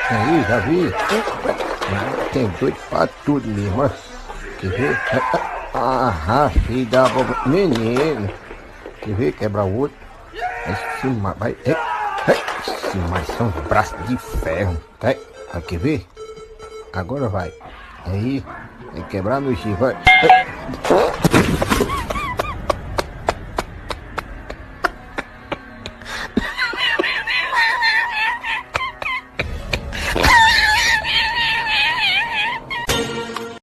Aí, já vi. Tem doido pra tudo mesmo, ó. Quer ver? Ah, filho da boba. Menino. Quer ver? Quebra o outro. Esse vai. Esse mais são os braços de ferro. Tá? Vai, quer ver? Agora vai. Aí. Vai quebrar no X, vai.